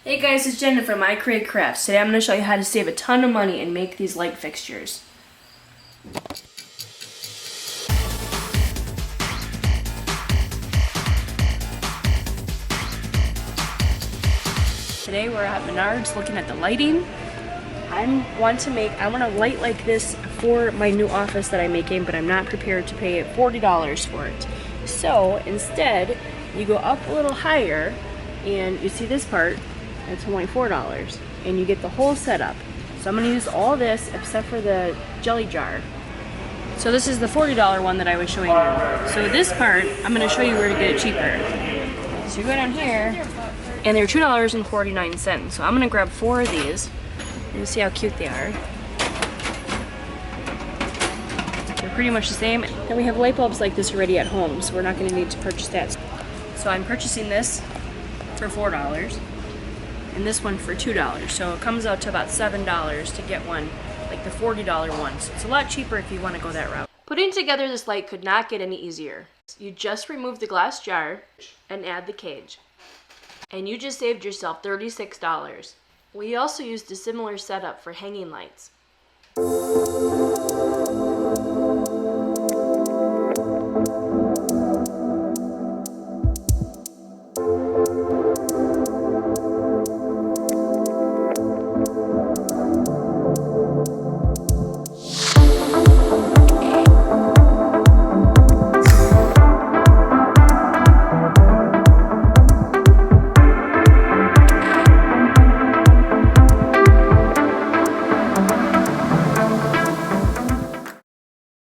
Hey guys, it's Jenna from My Create Crafts. Today I'm going to show you how to save a ton of money and make these light fixtures. Today we're at Menard's looking at the lighting. I want a light like this for my new office that I'm making, but I'm not prepared to pay $40 for it. So instead, you go up a little higher and you see this part. It's only $4 and you get the whole setup. So I'm going to use all this except for the jelly jar. So this is the $40 one that I was showing you. So this part, I'm going to show you where to get it cheaper. So you go down here and they're $2.49. So I'm going to grab 4 of these and see how cute they are. They're pretty much the same. And we have light bulbs like this already at home, so we're not going to need to purchase that. So I'm purchasing this for $4. And this one for $2. So it comes out to about $7 to get one, like the $40 one. So it's a lot cheaper if you want to go that route. Putting together this light could not get any easier. You just remove the glass jar and add the cage. And you just saved yourself $36. We also used a similar setup for hanging lights.